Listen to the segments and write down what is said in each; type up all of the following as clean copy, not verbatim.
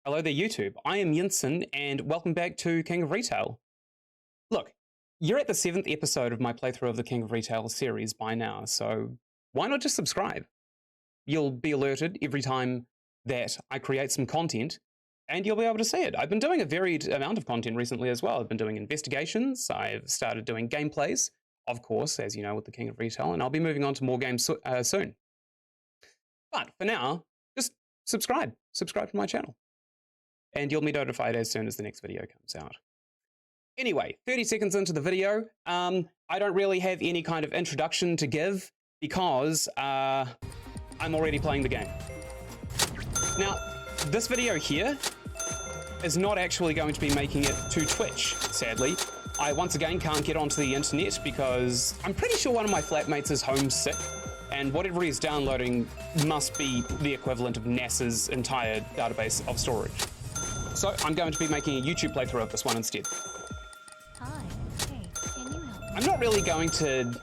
Hello there, YouTube. I am Ynsin, and welcome back to King of Retail. Look, you're at the 7th episode of my playthrough of the King of Retail series by now, so why not just subscribe? You'll be alerted every time that I create some content, and you'll be able to see it. I've been doing a varied amount of content recently as well. I've been doing investigations, I've started doing gameplays, of course, as you know, with the King of Retail, and I'll be moving on to more games soon. But for now, just subscribe to my channel, and you'll be notified as soon as the next video comes out. Anyway, 30 seconds into the video, I don't really have any kind of introduction to give because I'm already playing the game. Now, this video here is not actually going to be making it to Twitch, sadly. I once again can't get onto the internet because I'm pretty sure one of my flatmates is homesick, and whatever he's downloading must be the equivalent of NASA's entire database of storage. So I'm going to be making a YouTube playthrough of this one instead. Hi. Hey, can you help me? I'm not really going to,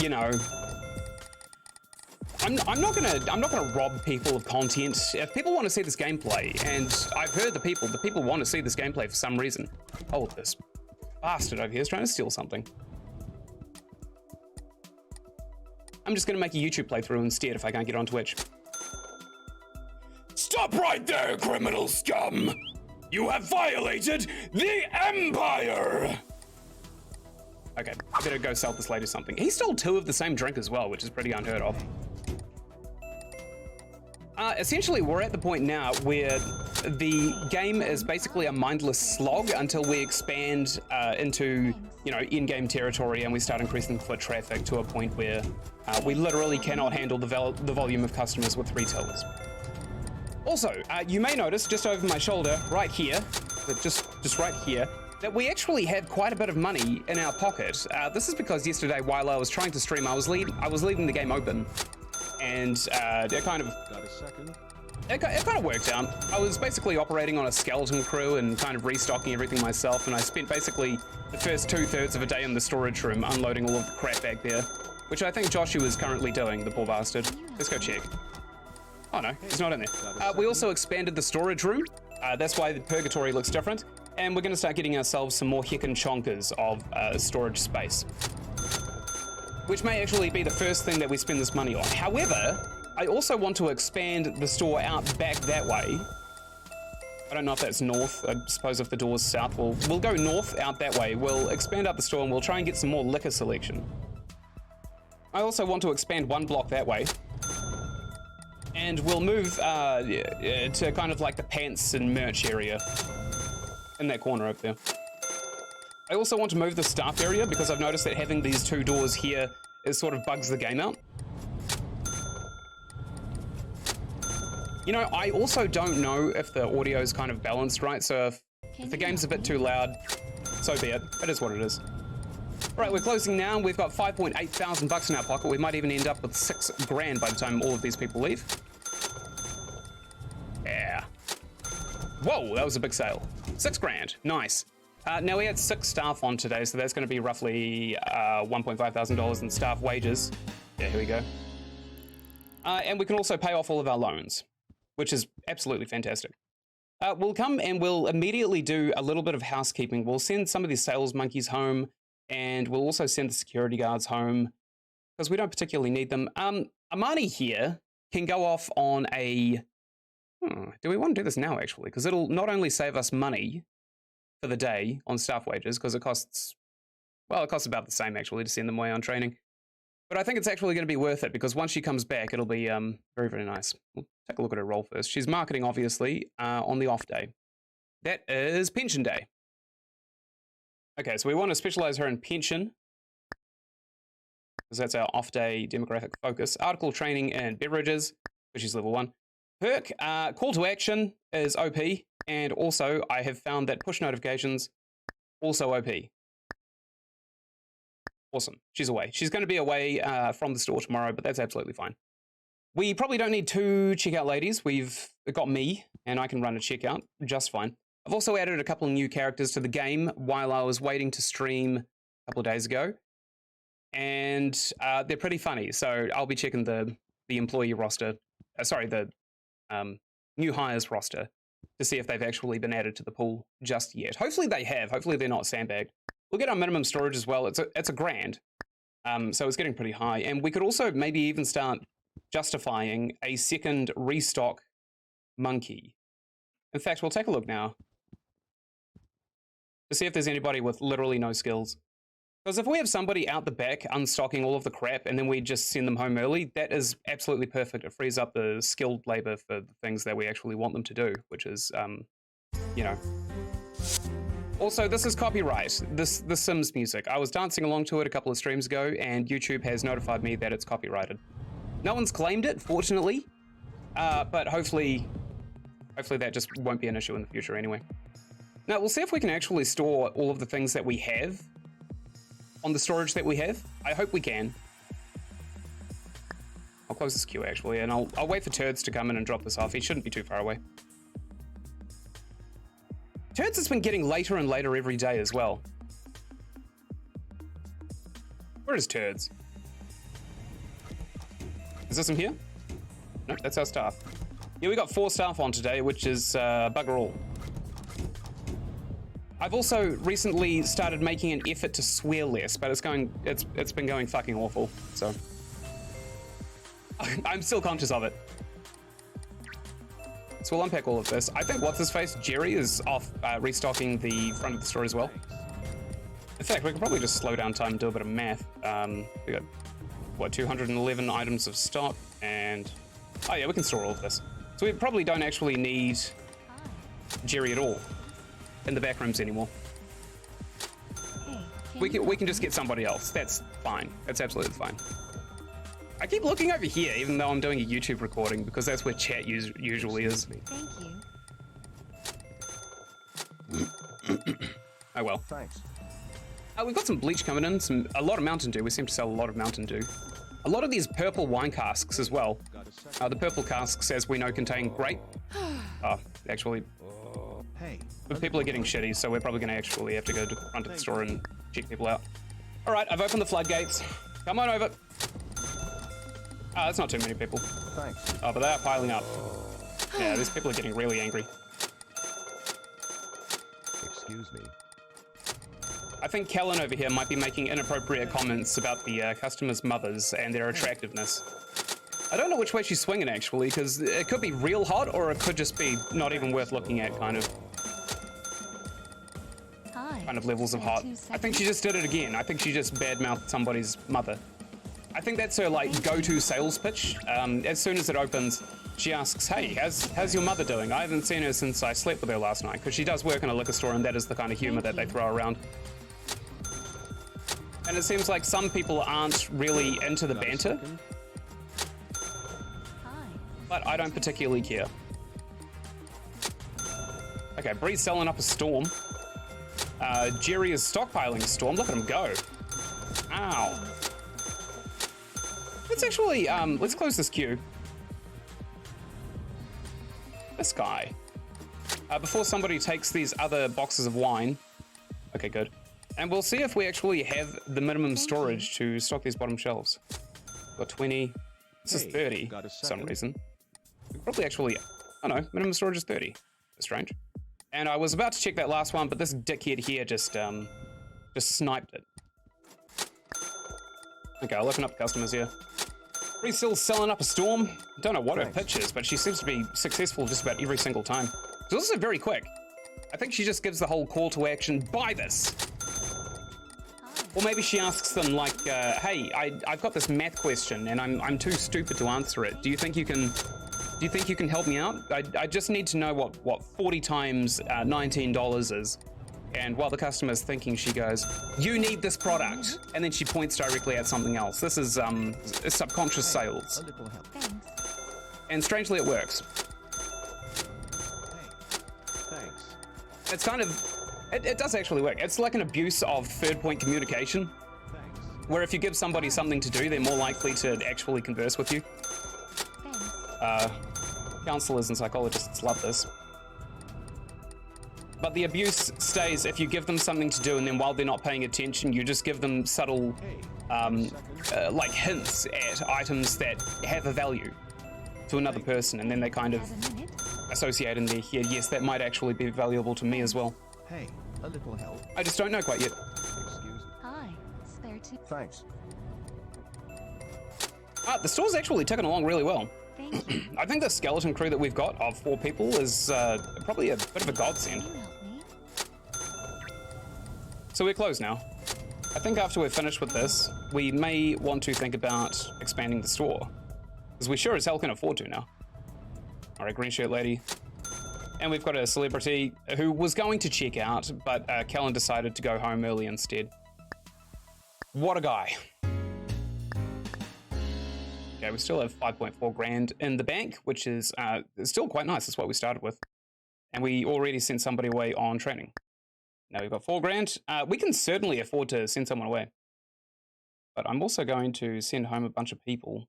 you know, I'm not gonna rob people of content. If people want to see this gameplay, and I've heard the people want to see this gameplay for some reason. Oh, this bastard over here is trying to steal something. I'm just gonna make a YouTube playthrough instead if I can't get on Twitch. Stop right there, criminal scum! You have violated the Empire! Okay, I better go sell this lady something. He stole 2 of the same drink as well, which is pretty unheard of. Essentially, we're at the point now where the game is basically a mindless slog until we expand into, you know, in-game territory and we start increasing foot traffic to a point where we literally cannot handle the volume of customers with retailers. Also, you may notice just over my shoulder, right here, just right here, that we actually have quite a bit of money in our pocket. This is because yesterday, while I was trying to stream, I was leaving the game open, and it kind of worked out. I was basically operating on a skeleton crew and kind of restocking everything myself, and I spent basically the first 2/3 of a day in the storage room unloading all of the crap back there, which I think Joshua is currently doing, the poor bastard. Let's go check. Oh no, he's not in there. We also expanded the storage room. That's why the purgatory looks different. And we're gonna start getting ourselves some more heckin' chonkers of storage space, which may actually be the first thing that we spend this money on. However, I also want to expand the store out back that way. I don't know if that's north. I suppose if the door's south, we'll go north out that way. We'll expand out the store and we'll try and get some more liquor selection. I also want to expand 1 block that way. And we'll move to kind of like the pants and merch area in that corner up there. I also want to move the staff area because I've noticed that having these 2 doors here is sort of bugs the game out. You know, I also don't know if the audio is kind of balanced right, so if the game's a bit too loud, so be it. It is what it is. All right, we're closing now. We've got 5.8 thousand bucks in our pocket. We might even end up with 6 grand by the time all of these people leave. Yeah. Whoa, that was a big sale. 6 grand, nice. Now we had 6 staff on today, so that's gonna be roughly $1.5 thousand in staff wages. Yeah, here we go. And we can also pay off all of our loans, which is absolutely fantastic. We'll come and we'll immediately do a little bit of housekeeping. We'll send some of these sales monkeys home, and we'll also send the security guards home because we don't particularly need them. Amani here can go off on a... do we want to do this now, actually? Because it'll not only save us money for the day on staff wages, because it costs about the same, actually, to send them away on training. But I think it's actually going to be worth it, because once she comes back, it'll be very, very nice. We'll take a look at her role first. She's marketing, obviously, on the off day. That is pension day. Okay, so we want to specialize her in pension, because that's our off-day demographic focus. Article training and beverages, which is level 1. Perk, call to action is OP, and also I have found that push notifications, also OP. Awesome, she's away. She's going to be away from the store tomorrow, but that's absolutely fine. We probably don't need 2 checkout ladies. We've got me, and I can run a checkout just fine. I've also added a couple of new characters to the game while I was waiting to stream a couple of days ago. And they're pretty funny, so I'll be checking the employee roster. The new hires roster to see if they've actually been added to the pool just yet. Hopefully they have. Hopefully they're not sandbagged. We'll get our minimum storage as well. It's a grand. So it's getting pretty high. And we could also maybe even start justifying a second restock monkey. In fact, we'll take a look now to see if there's anybody with literally no skills. Because if we have somebody out the back unstocking all of the crap and then we just send them home early, that is absolutely perfect. It frees up the skilled labor for the things that we actually want them to do, which is, you know. Also, this is copyright. The Sims music. I was dancing along to it a couple of streams ago, and YouTube has notified me that it's copyrighted. No one's claimed it, fortunately, but hopefully that just won't be an issue in the future anyway. Now, we'll see if we can actually store all of the things that we have on the storage that we have. I hope we can. I'll close this queue actually, and I'll wait for Turds to come in and drop this off. He shouldn't be too far away. Turds has been getting later and later every day as well. Where is Turds? Is this him here? No, that's our staff. Yeah, we got 4 staff on today, which is bugger all. I've also recently started making an effort to swear less, but it's been going fucking awful, so. I'm still conscious of it. So we'll unpack all of this. I think what's-his-face, Jerry, is off restocking the front of the store as well. In fact, we can probably just slow down time and do a bit of math. We got, what, 211 items of stock, and... oh yeah, we can store all of this. So we probably don't actually need Jerry at all in the back rooms anymore. We can just get somebody else. That's fine. That's absolutely fine. I keep looking over here, even though I'm doing a YouTube recording, because that's where chat usually is. Thank you. Oh well. Thanks. We've got some bleach coming in, a lot of Mountain Dew. We seem to sell a lot of Mountain Dew. A lot of these purple wine casks as well. The purple casks, as we know, contain grape. Actually, Hey. but people are getting shitty, so we're probably going to actually have to go to the front of the store and check people out. All right, I've opened the floodgates. Come on over. That's not too many people. Thanks. Oh, but they are piling up. Yeah, these people are getting really angry. Excuse me. I think Kellen over here might be making inappropriate comments about the customers' mothers and their attractiveness. I don't know which way she's swinging, actually, because it could be real hot, or it could just be not even worth looking at, kind of levels of hot. I think she just did it again. I think she just badmouthed somebody's mother. I think that's her, like, go-to sales pitch. As soon as it opens, she asks, hey, how's your mother doing? I haven't seen her since I slept with her last night, because she does work in a liquor store, and that is the kind of humor that they throw around. And it seems like some people aren't really into the banter, but I don't particularly care. Okay, Bree's selling up a storm. Jerry is stockpiling a storm. Look at him go. Ow. Let's actually, let's close this queue. This guy. Before somebody takes these other boxes of wine. Okay, good. And we'll see if we actually have the minimum storage to stock these bottom shelves. Got 20. This is 30 for some reason. We probably actually, oh no, minimum storage is 30. That's strange. And I was about to check that last one, but this dickhead here just sniped it. Okay, I'll open up the customers here. Bree's still selling up a storm. Don't know what her pitch is, but she seems to be successful just about every single time. She's also very quick. I think she just gives the whole call to action, buy this. Or maybe she asks them like, hey, I've got this math question and I'm too stupid to answer it. Do you think you can help me out? I just need to know what 40 times $19 is. And while the customer's thinking, she goes, you need this product. And then she points directly at something else. This is subconscious sales. Thanks. And strangely, it works. Thanks. It's kind of, it does actually work. It's like an abuse of third point communication, where if you give somebody something to do, they're more likely to actually converse with you. Thanks. Counselors and psychologists love this. But the abuse stays if you give them something to do and then while they're not paying attention, you just give them subtle, like hints at items that have a value to another person, and then they kind of associate in there here. Yes, that might actually be valuable to me as well. Hey, a little help. I just don't know quite yet. Excuse me. Hi. Spare two. Thanks. The store's actually ticking along really well. Thank you. I think the skeleton crew that we've got of 4 people is probably a bit of a godsend. Can you help me? So we're closed now. I think after we're finished with this, we may want to think about expanding the store. Because we sure as hell can afford to now. All right, green shirt lady. And we've got a celebrity who was going to check out, but Kellen decided to go home early instead. What a guy. Okay, we still have 5.4 grand in the bank, which is still quite nice. That's what we started with. And we already sent somebody away on training. Now we've got 4 grand. We can certainly afford to send someone away. But I'm also going to send home a bunch of people.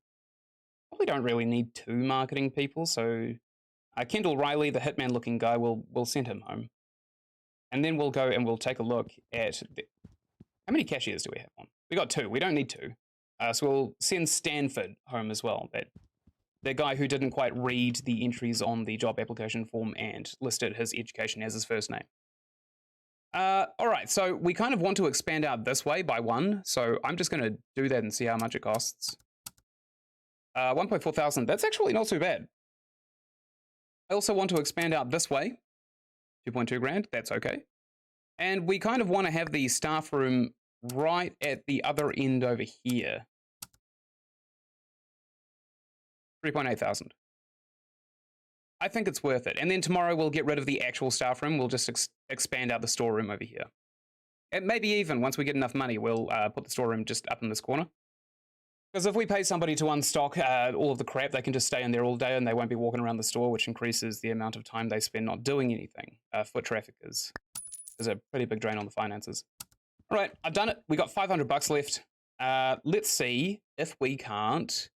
Probably don't really need 2 marketing people, so Kendall Riley, the hitman looking guy, we'll send him home. And then we'll go and we'll take a look at how many cashiers do we have on? We got 2. We don't need 2. So we'll send Stanford home as well. The guy who didn't quite read the entries on the job application form and listed his education as his first name. All right, so we kind of want to expand out this way by 1. So I'm just going to do that and see how much it costs. 1.4 thousand. That's actually not too bad. I also want to expand out this way. 2.2 grand. That's okay. And we kind of want to have the staff room right at the other end over here. 3.8 thousand. I think it's worth it. And then tomorrow we'll get rid of the actual staff room. We'll just expand out the storeroom over here. And maybe even once we get enough money, we'll put the storeroom just up in this corner. Because if we pay somebody to unstock all of the crap, they can just stay in there all day and they won't be walking around the store, which increases the amount of time they spend not doing anything. Foot traffic is a pretty big drain on the finances. All right, I've done it. We got 500 bucks left. Let's see if we can't.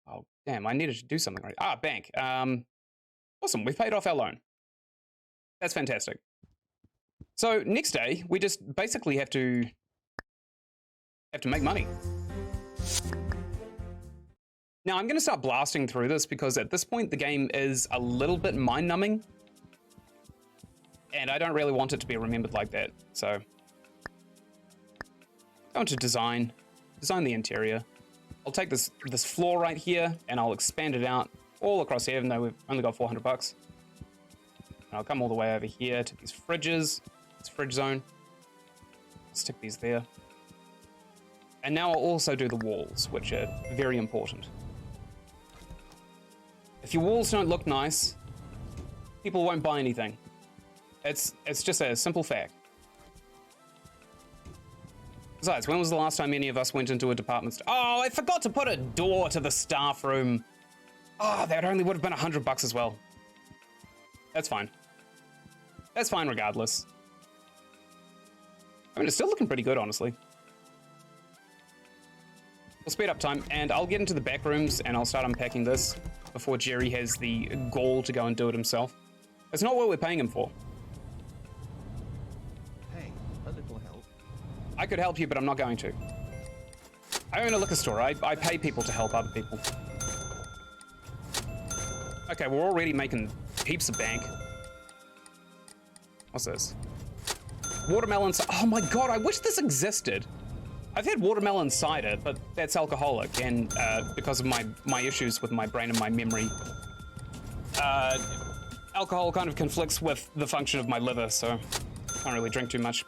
Oh, damn, I needed to do something right. Bank. Awesome, we've paid off our loan. That's fantastic. So next day, we just basically have to make money. Now I'm going to start blasting through this because at this point the game is a little bit mind-numbing. And I don't really want it to be remembered like that. So, go into design the interior. I'll take this floor right here and I'll expand it out all across here, even though we've only got 400 bucks. And I'll come all the way over here to these fridges, this fridge zone. Stick these there. And now I'll also do the walls, which are very important. If your walls don't look nice, people won't buy anything. It's just a simple fact. Besides, when was the last time any of us went into a department store? Oh, I forgot to put a door to the staff room. Oh, that only would have been 100 bucks as well. That's fine. That's fine regardless. I mean, it's still looking pretty good, honestly. We'll speed up time, and I'll get into the back rooms, and I'll start unpacking this before Jerry has the gall to go and do it himself. It's not what we're paying him for. Hey, a little help. I could help you, but I'm not going to. I own a liquor store. I pay people to help other people. Okay, we're already making heaps of bank. What's this? Watermelon cider. Oh my god, I wish this existed. I've had watermelon cider, but that's alcoholic, and because of my issues with my brain and my memory, alcohol kind of conflicts with the function of my liver, so I can't really drink too much.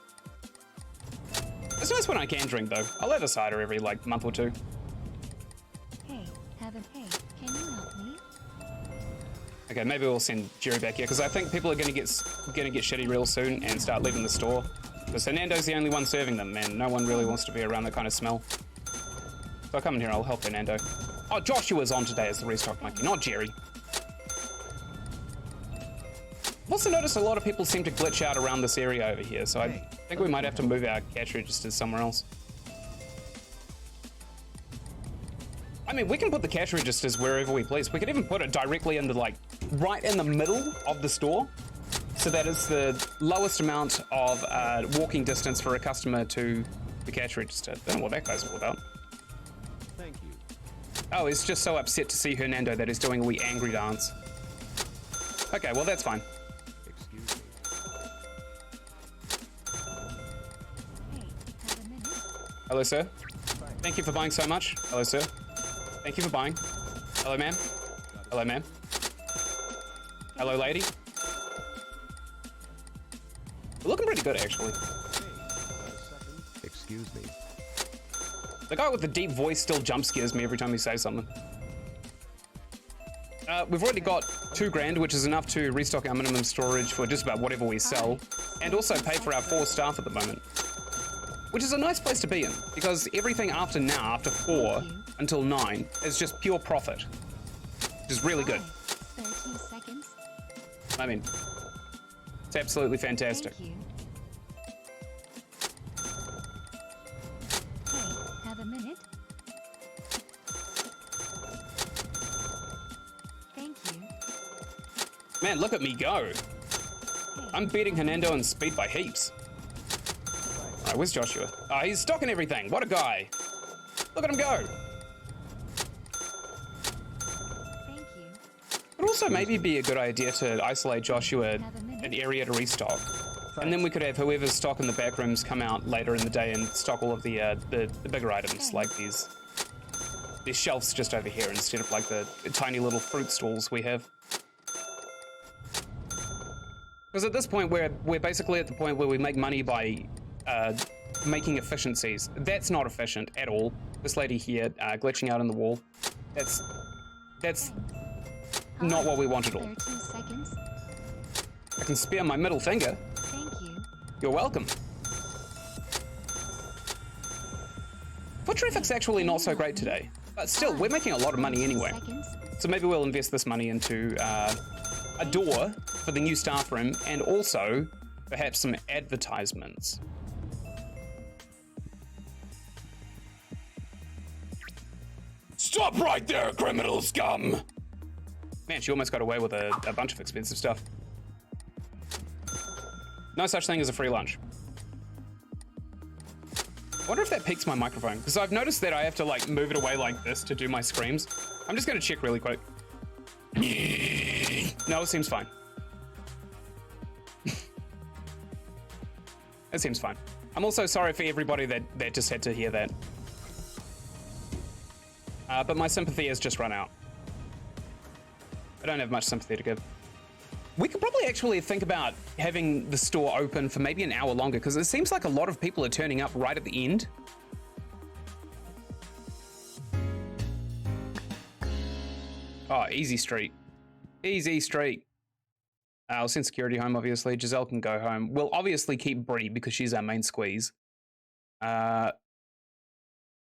It's nice when I can drink, though. I'll have a cider every, like, month or 2. Hey, can you help me? Okay, maybe we'll send Jerry back here, because I think people are gonna get shitty real soon and start leaving the store. Because Hernando's the only one serving them, and no one really wants to be around that kind of smell. So I'll come in here, I'll help Hernando. Oh, Joshua's on today as the restock monkey, not Jerry. I've also noticed a lot of people seem to glitch out around this area over here, so I think we might have to move our cash registers somewhere else. I mean, we can put the cash registers wherever we please. We could even put it directly in the, like, right in the middle of the store, so that it's the lowest amount of walking distance for a customer to the cash register. Don't know what that guy's all about. Thank you. Oh, he's just so upset to see Hernando that he's doing a wee angry dance. Okay, well, that's fine. Excuse me. Hey, have a minute? Hello, sir. Thank you for buying so much. Hello, sir. Thank you for buying. Hello, ma'am. Hello, ma'am. Hello, lady. We're looking pretty good, actually. Excuse me. The guy with the deep voice still jump scares me every time he says something. We've already got $2,000, which is enough to restock our minimum storage for just about whatever we sell, and also pay for our 4 staff at the moment. Which is a nice place to be in, because everything after now, after 4 until 9, is just pure profit. Which is really good. Hi, 30 seconds. I mean, it's absolutely fantastic. Thank you. Hey, have a minute? Thank you. Man, look at me go. Hey, I'm beating Hernando in speed by heaps. Alright, where's Joshua? Oh, he's stocking everything. What a guy. Look at him go. thank you. Would also maybe be a good idea to isolate Joshua an area to restock. And then we could have whoever's stock in the back rooms come out later in the day and stock all of the bigger items, like these shelves just over here instead of like the tiny little fruit stalls we have. Because at this point, we're basically at the point where we make money by making efficiencies. That's not efficient at all. This lady here glitching out in the wall. That's not what we want at all. 30 seconds. I can spare my middle finger. Thank you. You're welcome. Foot traffic's actually not so great today. But still, we're making a lot of money 30 anyway. seconds. So maybe we'll invest this money into a door for the new staff room and also perhaps some advertisements. Stop right there, criminal scum! Man, she almost got away with a bunch of expensive stuff. No such thing as a free lunch. I wonder if that peaks my microphone, because I've noticed that I have to like move it away like this to do my screams. I'm just gonna check really quick. No, it seems fine. It seems fine. I'm also sorry for everybody that just had to hear that. But my sympathy has just run out. I don't have much sympathy to give. We could probably actually think about having the store open for maybe an hour longer, because it seems like a lot of people are turning up right at the end. Oh, easy street. Easy street. I'll send security home, obviously. Giselle can go home. We'll obviously keep Brie because she's our main squeeze.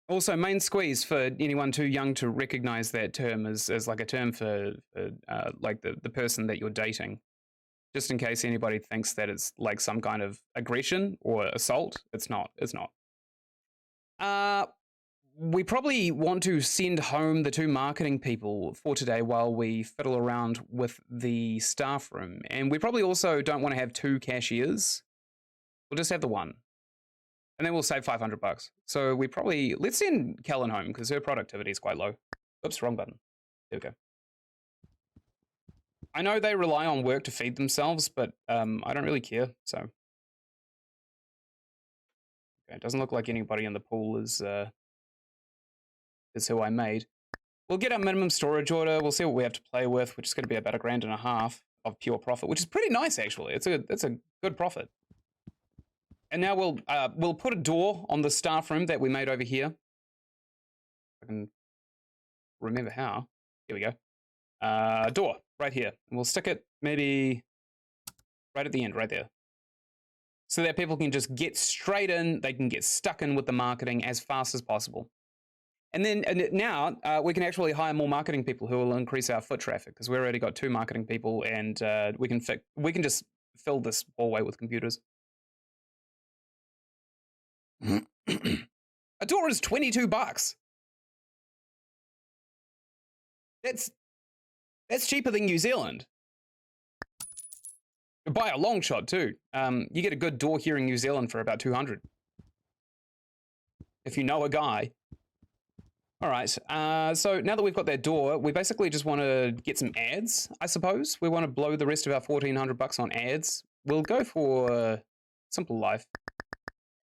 Also, main squeeze, for anyone too young to recognize that term, as like a term for like the person that you're dating. Just in case anybody thinks that it's like some kind of aggression or assault. It's not. It's not. We probably want to send home the 2 marketing people for today while we fiddle around with the staff room. And we probably also don't want to have 2 cashiers. We'll just have the 1. And then we'll save $500. So we probably, let's send Kellen home because her productivity is quite low. Oops, wrong button. There we go. I know they rely on work to feed themselves, but I don't really care, so. Okay, it doesn't look like anybody in the pool is who I made. We'll get our minimum storage order. We'll see what we have to play with, which is going to be about $1.5 of pure profit, which is pretty nice, actually. It's a good profit. And now we'll put a door on the staff room that we made over here. I can remember how. Here we go. Door right here. And we'll stick it maybe right at the end, right there. So that people can just get straight in. They can get stuck in with the marketing as fast as possible. And then now we can actually hire more marketing people who will increase our foot traffic, because we've already got 2 marketing people, and we can just fill this hallway with computers. A door is $22. That's cheaper than New Zealand. By a long shot too. You get a good door here in New Zealand for about $200. If you know a guy. All right, so now that we've got that door, we basically just want to get some ads, I suppose. We want to blow the rest of our 1,400 bucks on ads. We'll go for Simple Life,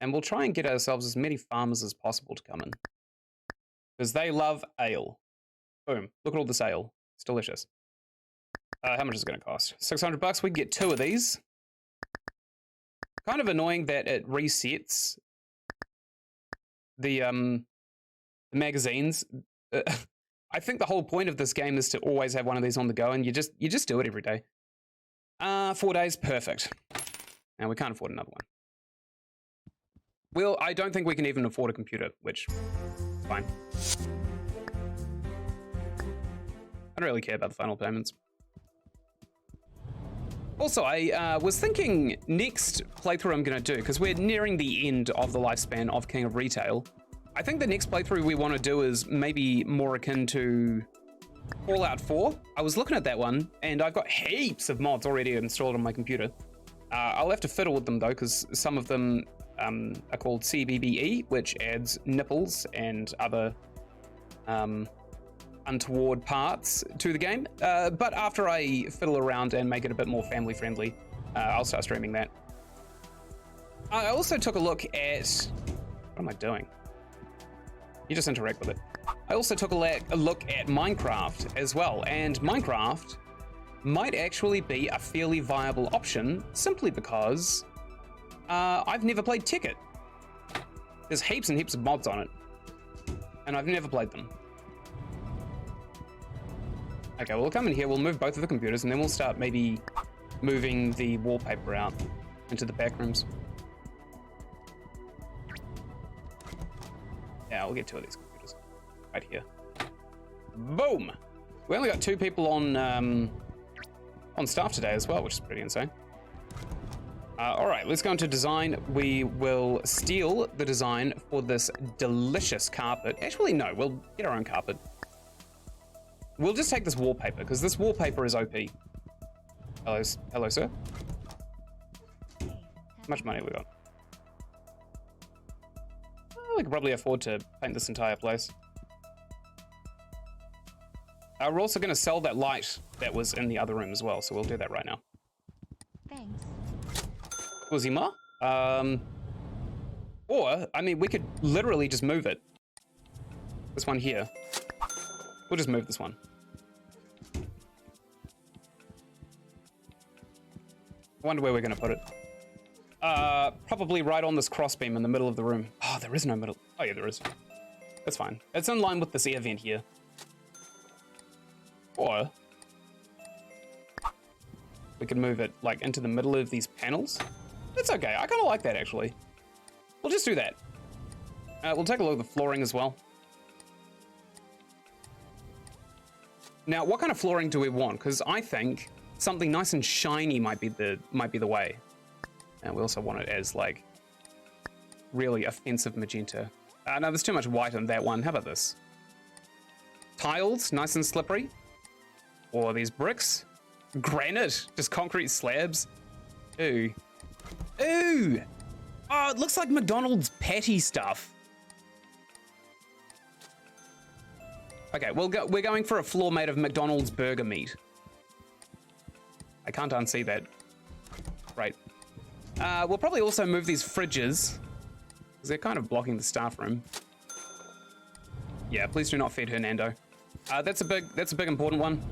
and we'll try and get ourselves as many farmers as possible to come in. Because they love ale. Boom, look at all this ale. It's delicious. How much is it going to cost? 600 bucks, we can get 2 of these. Kind of annoying that it resets the magazines. I think the whole point of this game is to always have one of these on the go, and you just do it every day. 4 days, perfect. Now we can't afford another one. Well, I don't think we can even afford a computer, which is fine. I don't really care about the final payments. Also, I was thinking next playthrough I'm going to do, because we're nearing the end of the lifespan of King of Retail, I think the next playthrough we want to do is maybe more akin to Fallout 4. I was looking at that one, and I've got heaps of mods already installed on my computer. I'll have to fiddle with them, though, because some of them are called CBBE, which adds nipples and other untoward parts to the game. But after I fiddle around and make it a bit more family friendly, I'll start streaming that. I also took a look at... What am I doing? You just interact with it. I also took a look at Minecraft as well, and Minecraft might actually be a fairly viable option simply because I've never played Ticket. There's heaps and heaps of mods on it, and I've never played them. Okay, we'll come in here, we'll move both of the computers, and then we'll start maybe moving the wallpaper out into the back rooms. Yeah, we'll get 2 of these computers right here. Boom! We only got 2 people on staff today as well, which is pretty insane. All right, let's go into design. We will steal the design for this delicious carpet. Actually, no, we'll get our own carpet. We'll just take this wallpaper, because this wallpaper is OP. Hello, sir. How much money have we got? We could probably afford to paint this entire place. We're also going to sell that light that was in the other room as well, so we'll do that right now. Thanks. Uzima? Or, I mean, we could literally just move it. This one here. We'll just move this one. I wonder where we're going to put it. Probably right on this crossbeam in the middle of the room. Oh, there is no middle. Oh, yeah, there is. That's fine. It's in line with this air vent here. Or we could move it like into the middle of these panels. That's okay. I kind of like that, actually. We'll just do that. We'll take a look at the flooring as well. Now, what kind of flooring do we want? Because I think something nice and shiny might be the way. And we also want it as like really offensive magenta. No, there's too much white on that one. How about this? Tiles, nice and slippery. Or these bricks. Granite, just concrete slabs. Ooh. Ooh! Oh, it looks like McDonald's patty stuff. Okay, we're going for a floor made of McDonald's burger meat. I can't unsee that. Right. We'll probably also move these fridges, because they're kind of blocking the staff room. Yeah, please do not feed Hernando. That's a big important one.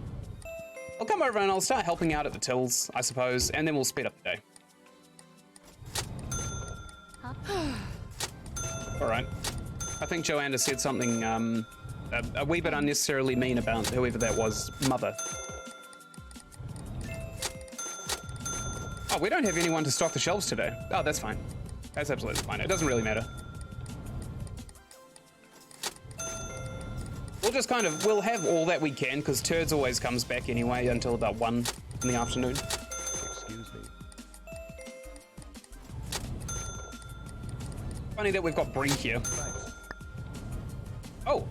I'll come over and I'll start helping out at the tills, I suppose, and then we'll speed up the day. All right. I think Joanna said something a wee bit unnecessarily mean about whoever that was, Mother. Oh, we don't have anyone to stock the shelves today. Oh, that's fine. That's absolutely fine. It doesn't really matter. We'll have all that we can, because Turds always comes back anyway until about 1 in the afternoon. Excuse me. Funny that we've got Bree here. Oh,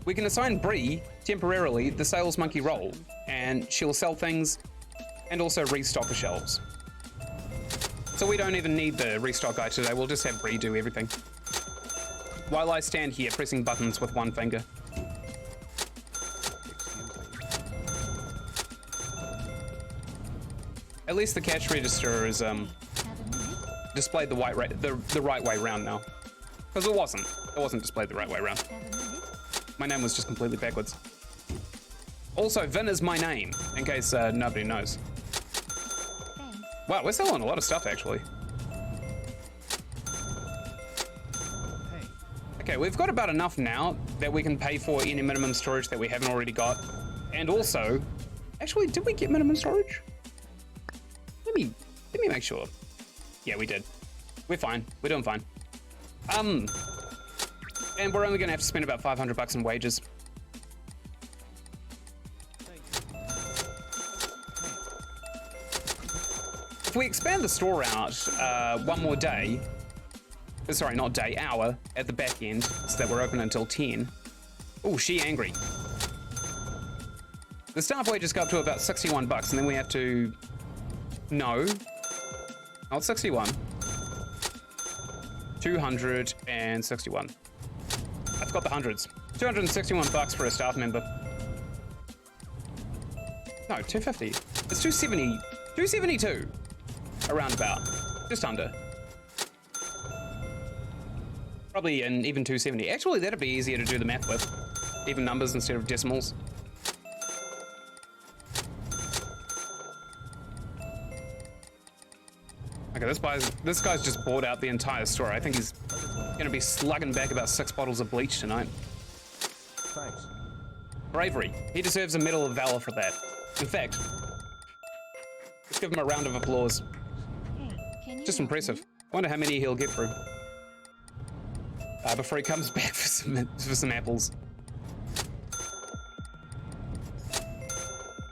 we can assign Bree temporarily the sales monkey role, and she'll sell things and also restock the shelves. So we don't even need the restock guy today. We'll just have Bree do everything. while I stand here pressing buttons with one finger. At least the cash register is Have a minute. displayed the right way round now. Because it wasn't. It wasn't displayed the right way round. Have a minute. My name was just completely backwards. Also, Vin is my name, in case nobody knows. Thanks. Wow, we're selling a lot of stuff, actually. Hey, Okay, we've got about enough now that we can pay for any minimum storage that we haven't already got. And also, actually, did we get minimum storage? Let me make sure. Yeah, we did. We're fine. We're doing fine. And we're only gonna have to spend about $500 in wages. If we expand the store out one more day, sorry, not day, hour at the back end, so that we're open until 10. Oh, she angry. The staff wages go up to about $61, and then we have to, no, not 61. 261. I forgot the hundreds. $261 for a staff member. No, 250. It's 270. 272. Around about. Just under. Probably an even 270. Actually, that'd be easier to do the math with. Even numbers instead of decimals. Okay, this guy's just bought out the entire store. I think he's gonna be slugging back about 6 bottles of bleach tonight. thanks. Bravery. He deserves a Medal of Valor for that. In fact, let's give him a round of applause. Hey, can you Just help impressive. me? Wonder how many he'll get through. Before he comes back for some apples.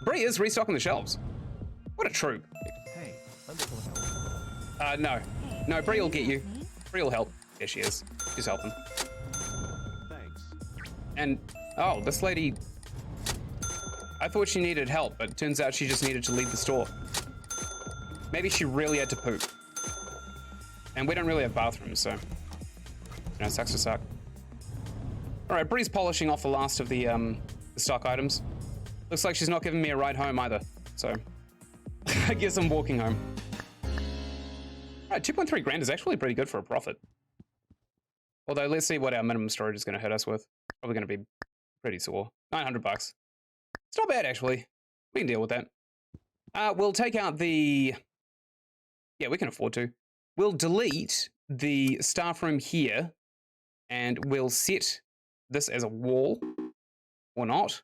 Bree is restocking the shelves. What a troop. Hey, a little help. No. Hey, No, Bree can will get you. help me? Bree will help. There she is. She's helping. Thanks. And, oh, this lady... I thought she needed help, but it turns out she just needed to leave the store. Maybe she really had to poop. And we don't really have bathrooms, so... You know, sucks to suck. Alright, Bree's polishing off the last of the stock items. Looks like she's not giving me a ride home either, so... I guess I'm walking home. Alright, 2.3 grand is actually pretty good for a profit. Although, let's see what our minimum storage is going to hit us with. Probably going to be pretty sore. $900. It's not bad, actually. We can deal with that. We'll take out the... Yeah, we can afford to. We'll delete the staff room here, and we'll set this as a wall, or not.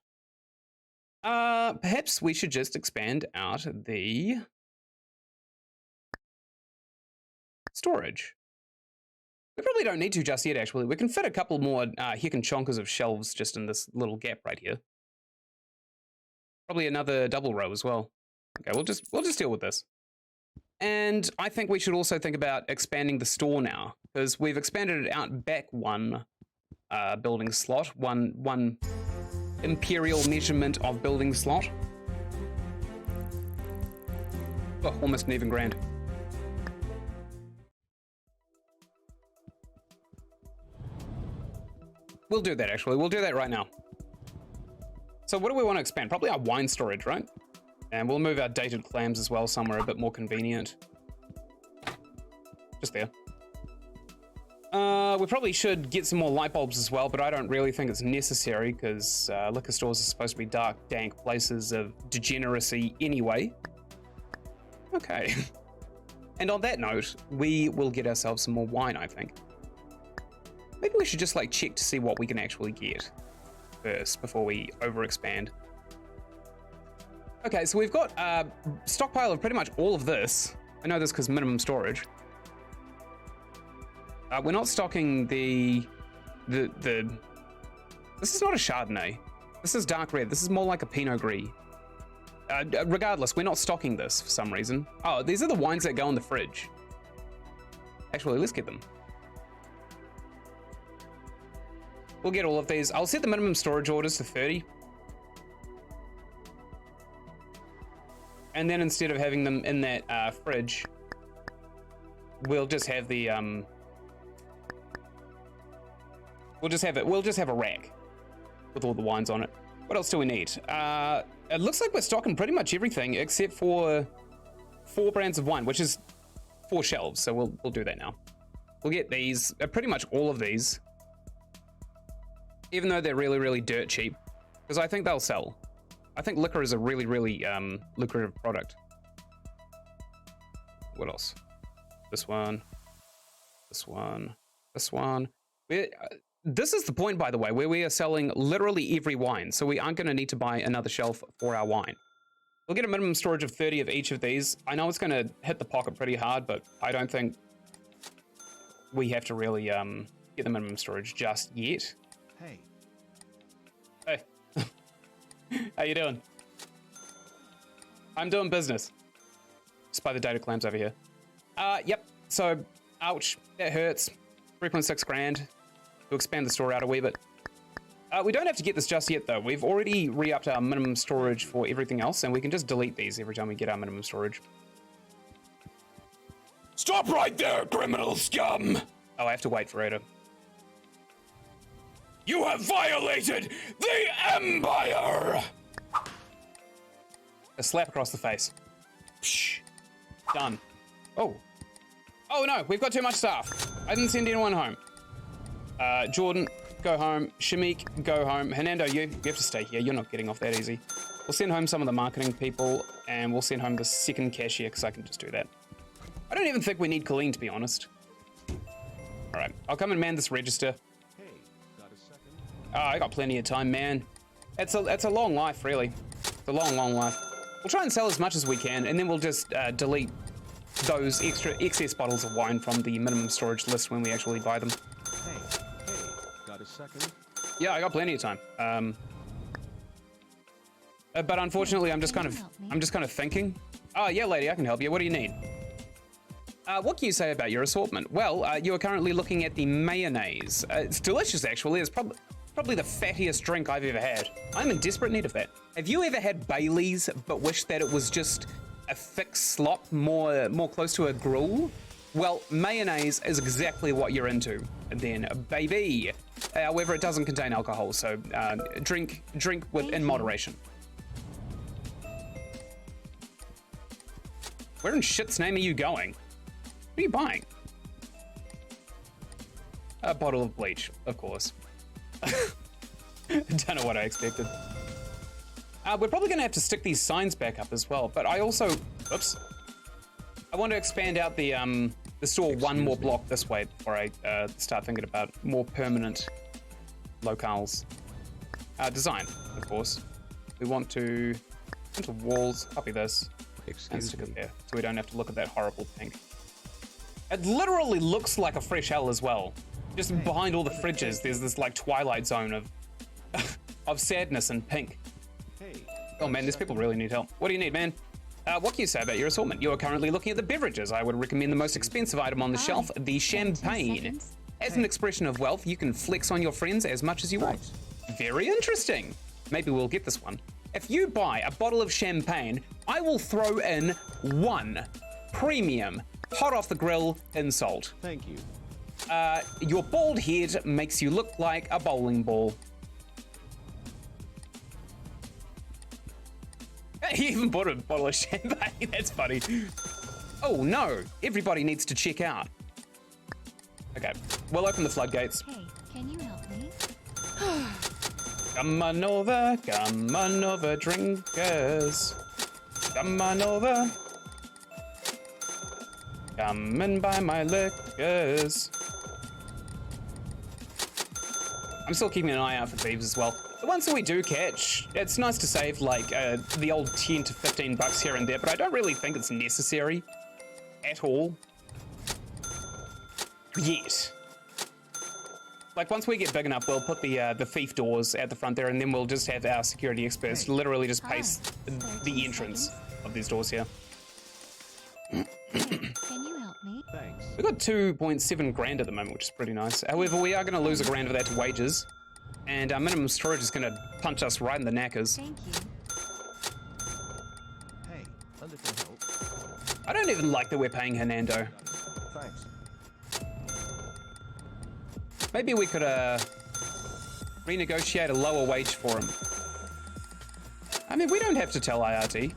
Perhaps we should just expand out the storage. We probably don't need to just yet, actually. We can fit a couple more hick and chonkers of shelves just in this little gap right here. Probably another double row as well. Okay, we'll just deal with this. And I think we should also think about expanding the store now, because we've expanded it out back one building slot, one imperial measurement of building slot. Oh, almost an even grand. We'll do that, actually. We'll do that right now. So what do we want to expand? Probably our wine storage, right? And we'll move our dated clams as well, somewhere a bit more convenient. Just there. We probably should get some more light bulbs as well, but I don't really think it's necessary because liquor stores are supposed to be dark, dank places of degeneracy anyway. Okay. And on that note, we will get ourselves some more wine, I think. Maybe we should just like check to see what we can actually get first before we overexpand. Okay, so we've got a stockpile of pretty much all of this. I know this because minimum storage. We're not stocking the... This is not a Chardonnay. This is dark red. This is more like a Pinot Gris. Regardless, we're not stocking this for some reason. Oh, these are the wines that go in the fridge. Actually, let's get them. We'll get all of these. I'll set the minimum storage orders to 30. And then instead of having them in that fridge, we'll just have the We'll just have a rack with all the wines on it. What else do we need? It looks like we're stocking pretty much everything except for 4 brands of wine, which is 4 shelves. So we'll do that now. We'll get these, pretty much all of these, even though they're really, really dirt cheap, because I think they'll sell. I think liquor is a really, really lucrative product. What else? This one, this one, this one. This is the point, by the way, where we are selling literally every wine, so we aren't going to need to buy another shelf for our wine. We'll get a minimum storage of 30 of each of these. I know it's going to hit the pocket pretty hard, but I don't think we have to really get the minimum storage just yet. Hey. Hey. How you doing? I'm doing business. Just by the data clams over here. Yep. So, ouch. That hurts. 3.6 grand to expand the store out a wee bit. We don't have to get this just yet, though. We've already re-upped our minimum storage for everything else, and we can just delete these every time we get our minimum storage. Stop right there, criminal scum! Oh, I have to wait for Ada. You have violated the Empire! A slap across the face. Psh. Done. Oh. Oh no, we've got too much staff. I didn't send anyone home. Jordan, go home. Shamik, go home. Hernando, you have to stay here. You're not getting off that easy. We'll send home some of the marketing people, and we'll send home the second cashier, because I can just do that. I don't even think we need Colleen, to be honest. All right, I'll come and man this register. Hey, got a second? Oh, I got plenty of time, man. It's a long life, really. It's a long, long life. We'll try and sell as much as we can, and then we'll just delete those excess bottles of wine from the minimum storage list when we actually buy them. Hey, got a second? Yeah, I got plenty of time. But unfortunately, I'm just kind of thinking. Oh yeah, lady, I can help you. What do you need? What can you say about your assortment? Well, you are currently looking at the mayonnaise. It's delicious, actually. It's probably the fattiest drink I've ever had. I'm in desperate need of that. Have you ever had Bailey's but wished that it was just a thick slop, more close to a gruel? Well, mayonnaise is exactly what you're into then, baby. However, it doesn't contain alcohol, so drink in moderation. Where in shit's name are you going? What are you buying? A bottle of bleach, of course. Don't know what I expected. We're probably gonna have to stick these signs back up as well, but I also, oops. I want to expand out the store one more block this way before I start thinking about more permanent locales. Design, of course. We want to into walls, copy this, and stick it there, so we don't have to look at that horrible pink. It literally looks like a fresh hell as well. Just behind all the fridges, there's this like twilight zone of of sadness and pink. Oh man, these people really need help. What do you need, man? What can you say about your assortment? You are currently looking at the beverages. I would recommend the most expensive item on the shelf, the champagne. As an expression of wealth, you can flex on your friends as much as you want. Very interesting. Maybe we'll get this one. If you buy a bottle of champagne, I will throw in 1 premium, hot off the grill insult. Thank you. Your bald head makes you look like a bowling ball. He even bought a bottle of champagne. That's funny. Oh no, everybody needs to check out. Okay, we'll open the floodgates. Hey, can you help me? Come on over, drinkers. Come on over. Come and buy my liquors. I'm still keeping an eye out for thieves as well. The ones that we do catch, it's nice to save like the old 10 to 15 bucks here and there, but I don't really think it's necessary at all. Yet. Like once we get big enough, we'll put the thief doors at the front there, and then we'll just have our security experts literally just pace the entrance of these doors here. Can you help me? Thanks. We've got 2.7 grand at the moment, which is pretty nice. However, we are going to lose $1 grand of that to wages, and our minimum storage is going to punch us right in the knackers. Thank you. Hey, under for help. I don't even like that we're paying Hernando. Thanks. Maybe we could renegotiate a lower wage for him. I mean, we don't have to tell IRT.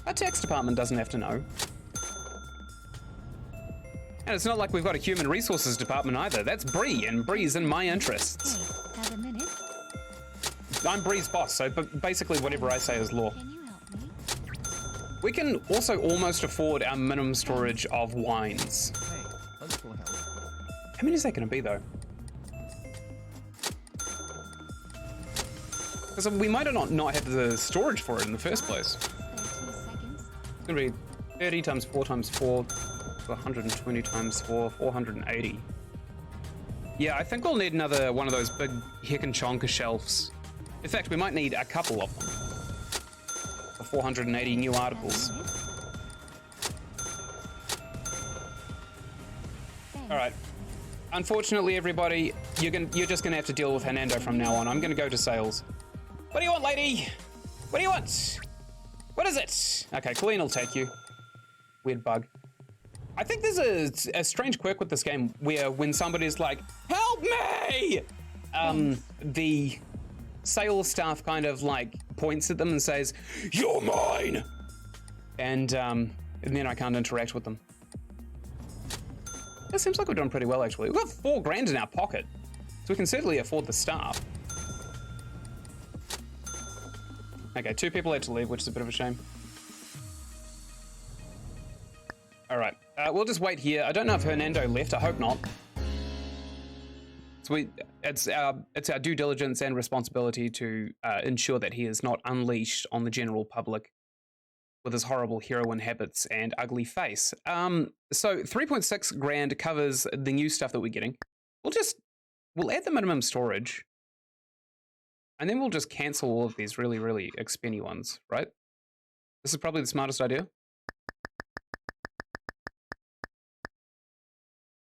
Our tax department doesn't have to know. And it's not like we've got a human resources department either. That's Bree, and Bree's in my interests. Hey, have a minute? I'm Bree's boss, so basically whatever I say is law. Can you help me? We can also almost afford our minimum storage of wines. Hey, a little help. How many is that going to be, though? Because we might not have the storage for it in the first place. 30 seconds. It's going to be 30 times 4 times 4, 120 times 4, 480. Yeah, I think we'll need another one of those big heckin' chonker shelves. In fact, we might need a couple of them. For 480 new articles. All right. Unfortunately, everybody, you're just gonna have to deal with Hernando from now on. I'm gonna go to sales. What do you want, lady? What do you want? What is it? Okay, Colleen will take you. Weird bug. I think there's a strange quirk with this game where when somebody's like, "Help me!" The sales staff kind of like points at them and says, "You're mine," and then I can't interact with them. It seems like we're doing pretty well, actually. We've got $4,000 in our pocket, so we can certainly afford the staff. Okay, 2 people had to leave, which is a bit of a shame. All right, we'll just wait here. I don't know if Hernando left. I hope not. So it's our due diligence and responsibility to ensure that he is not unleashed on the general public with his horrible heroin habits and ugly face. So 3.6 grand covers the new stuff that we're getting. We'll add the minimum storage, and then we'll just cancel all of these really, really expensive ones, right? This is probably the smartest idea.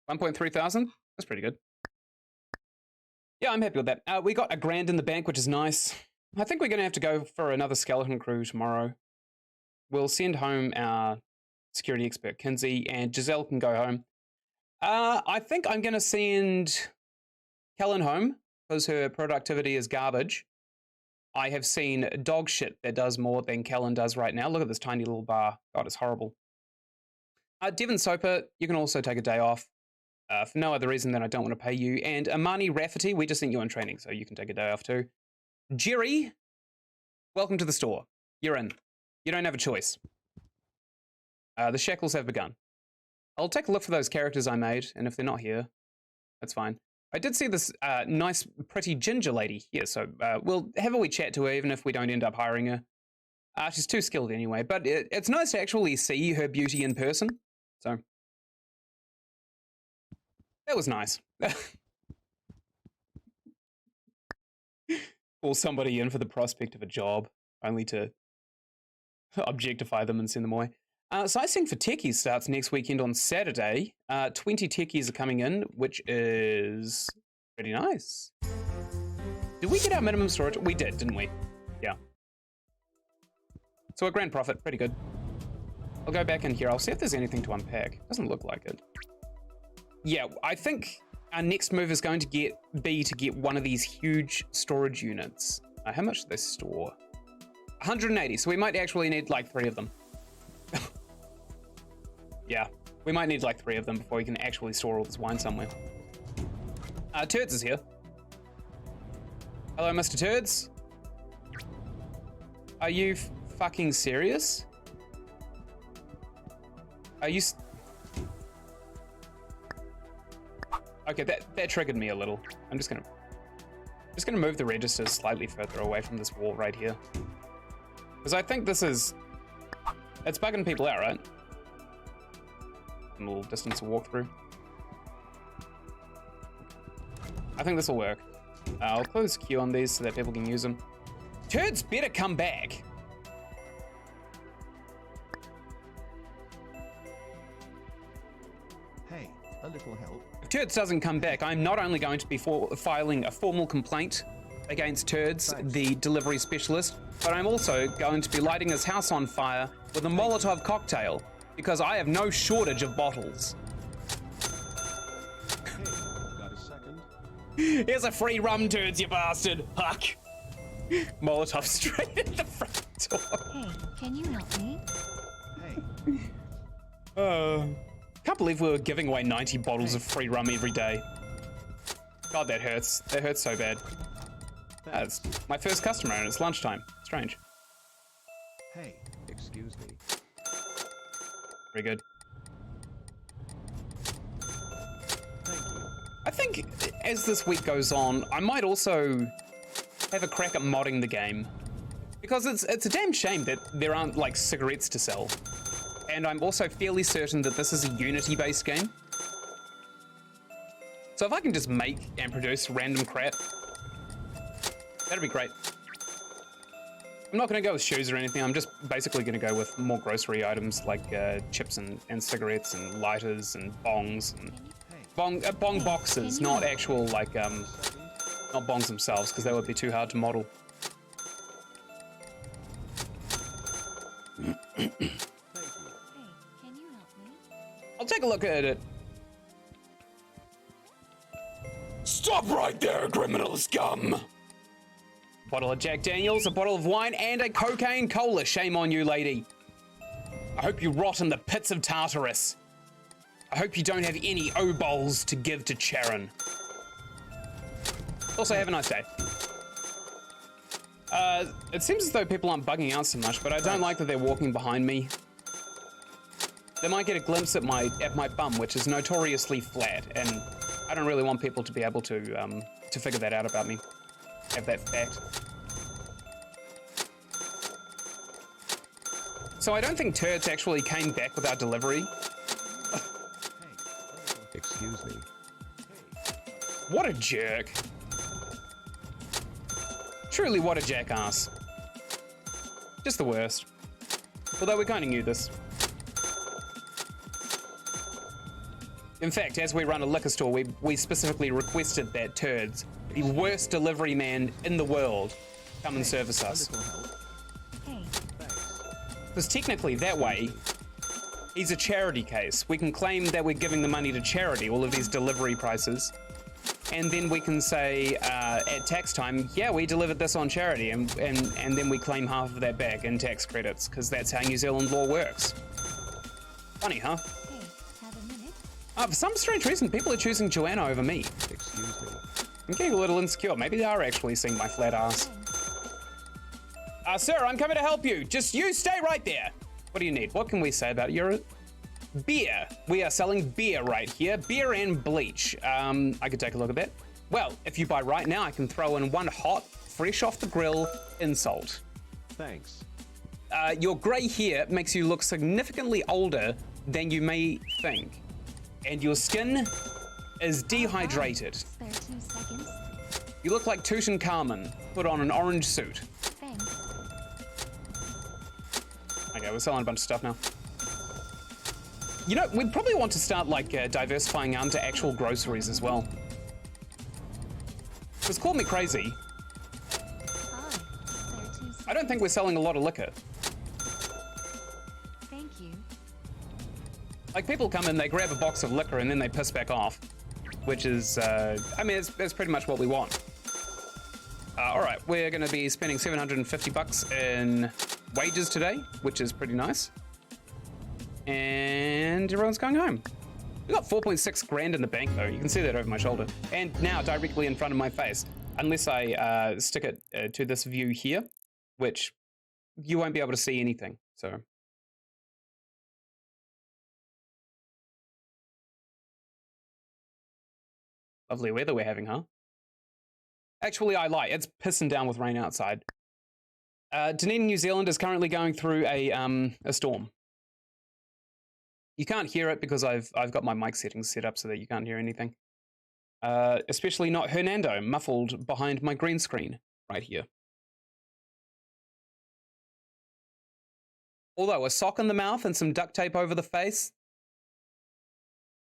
1.3 thousand? That's pretty good. Yeah, I'm happy with that. We got $1,000 in the bank, which is nice. I think we're going to have to go for another skeleton crew tomorrow. We'll send home our security expert, Kinsey, and Giselle can go home. I think I'm going to send Kellen home because her productivity is garbage. I have seen dog shit that does more than Kellen does right now. Look at this tiny little bar. God, it's horrible. Devon Soper, you can also take a day off. For no other reason than I don't want to pay you. And Amani Rafferty, we just sent you on training, so you can take a day off too. Jerry, welcome to the store. You're in. You don't have a choice. The shackles have begun. I'll take a look for those characters I made, and if they're not here, that's fine. I did see this nice, pretty ginger lady here, so we'll have a wee chat to her, even if we don't end up hiring her. She's too skilled anyway, but it's nice to actually see her beauty in person, so... That was nice. Call somebody in for the prospect of a job, only to objectify them and send them away. Sightseeing for techies starts next weekend on Saturday. 20 techies are coming in, which is pretty nice. Did we get our minimum storage? We did, didn't we? Yeah. So a grand profit, pretty good. I'll go back in here. I'll see if there's anything to unpack. Doesn't look like it. Yeah, I think our next move is going to be to get one of these huge storage units. How much do they store? 180, so we might actually need like 3 of them. Yeah, we might need like 3 of them before we can actually store all this wine somewhere. Turds is here. Hello, Mr. Turds. Are you fucking serious? Are you... Okay, that triggered me a little. I'm just gonna move the registers slightly further away from this wall right here. Because I think this is... It's bugging people out, right? A little distance to walk through. I think this will work. I'll close Q on these so that people can use them. Turds better come back! Hey, a little help. If Turds doesn't come back, I'm not only going to be filing a formal complaint against Turds, the delivery specialist, but I'm also going to be lighting his house on fire with a Molotov cocktail, because I have no shortage of bottles. Hey, got a second? Here's a free rum, turds, you bastard. Huck. Molotov straight at the front door. Hey, can you help me? Hey. Can't believe we were giving away 90 bottles of free rum every day. God, that hurts. That hurts so bad. That's my first customer and it's lunchtime. Strange. Hey, excuse me. Very good. Thank you. I think as this week goes on, I might also have a crack at modding the game. Because it's a damn shame that there aren't like cigarettes to sell. And I'm also fairly certain that this is a Unity-based game. So if I can just make and produce random crap, that'd be great. I'm not going to go with shoes or anything. I'm just basically going to go with more grocery items like chips and cigarettes and lighters and bongs and bong boxes, not actual like not bongs themselves because that would be too hard to model. Hey, can you help me? I'll take a look at it. Stop right there, criminal scum! Bottle of Jack Daniels, a bottle of wine, and a cocaine cola. Shame on you, lady. I hope you rot in the pits of Tartarus. I hope you don't have any obols to give to Charon. Also, have a nice day. It seems as though people aren't bugging out so much, but I don't like that they're walking behind me. They might get a glimpse at my bum, which is notoriously flat, and I don't really want people to be able to figure that out about me. Have that fact. So I don't think Turds actually came back with our delivery. Excuse me. What a jerk. Truly, what a jackass. Just the worst. Although we kind of knew this. In fact, as we run a liquor store, we specifically requested that Turds, the worst delivery man in the world, come and service us. Hey, Because technically, that way, he's a charity case. We can claim that we're giving the money to charity, all of these delivery prices. And then we can say at tax time, yeah, we delivered this on charity, and then we claim half of that back in tax credits, because that's how New Zealand law works. Funny, huh? hey, have a minute? For some strange reason, people are choosing Joanna over me. Excuse me. I'm getting a little insecure. Maybe they are actually seeing my flat ass. Sir, I'm coming to help you. Just you stay right there. What do you need? What can we say about your beer? We are selling beer right here. Beer and bleach. I could take a look at that. Well, if you buy right now, I can throw in one hot, fresh off the grill insult. Thanks. Your grey hair makes you look significantly older than you may think. And your skin is dehydrated. Spare 2 seconds. You look like Tutankhamun, put on an orange suit. Thanks. Okay, we're selling a bunch of stuff now. You know, we probably want to start like diversifying out into actual groceries as well. Because call me crazy, Hi. Spare 2 seconds. I don't think we're selling a lot of liquor. Thank you. Like people come in, they grab a box of liquor and then they piss back off. Which is, I mean, it's pretty much what we want. All right, we're gonna be spending 750 bucks in wages today, which is pretty nice. And everyone's going home. We got 4.6 grand in the bank though. You can see that over my shoulder. And now directly in front of my face, unless I stick it to this view here, which you won't be able to see anything, so. Lovely weather we're having, huh? Actually, I lie. It's pissing down with rain outside. Dunedin, New Zealand is currently going through a storm. You can't hear it because I've got my mic settings set up so that you can't hear anything. Especially not Hernando, muffled behind my green screen right here. Although a sock in the mouth and some duct tape over the face,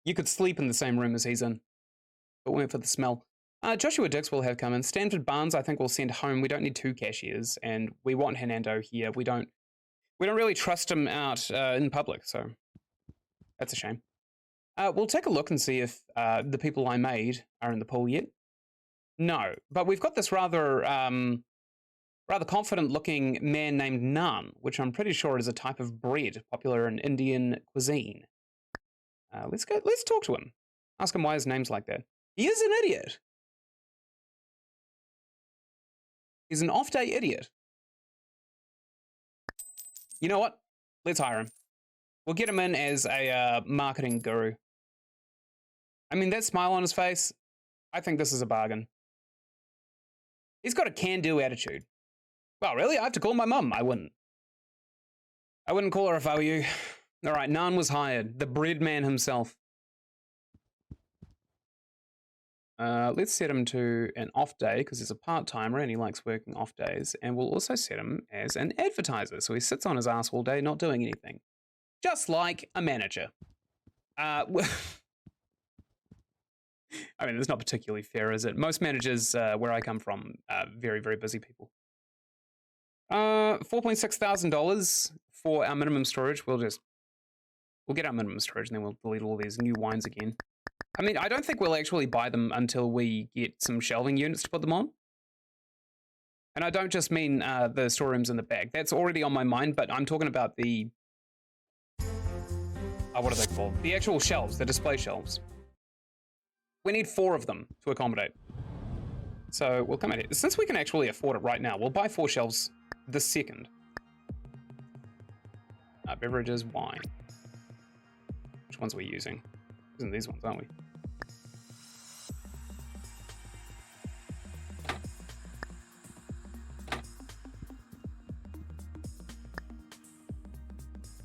you could sleep in the same room as he's in. But went for the smell. Joshua Dix will have come in. Stanford Barnes, I think, will send home. We don't need 2 cashiers, and we want Hernando here. We don't really trust him out in public, so that's a shame. We'll take a look and see if the people I made are in the pool yet. No, but we've got this rather confident-looking man named Naan, which I'm pretty sure is a type of bread popular in Indian cuisine. Let's talk to him. Ask him why his name's like that. He is an idiot. He's an off-day idiot. You know what? Let's hire him. We'll get him in as a marketing guru. I mean, that smile on his face, I think this is a bargain. He's got a can-do attitude. Well, really? I have to call my mum. I wouldn't. I wouldn't call her if I were you. All right, Naan was hired. The bread man himself. Let's set him to an off day because he's a part-timer and he likes working off days. And we'll also set him as an advertiser. So he sits on his ass all day not doing anything. Just like a manager. I mean, it's not particularly fair, is it? Most managers where I come from are very, very busy people. $4,600 for our minimum storage. We'll get our minimum storage and then we'll delete all these new wines again. I mean, I don't think we'll actually buy them until we get some shelving units to put them on. And I don't just mean the storerooms in the back. That's already on my mind, but I'm talking about the... what are they called? The actual shelves, the display shelves. We need 4 of them to accommodate. So we'll come in here. Since we can actually afford it right now, we'll buy 4 shelves this second. Beverages, wine. Which ones are we using? Using these ones, aren't we?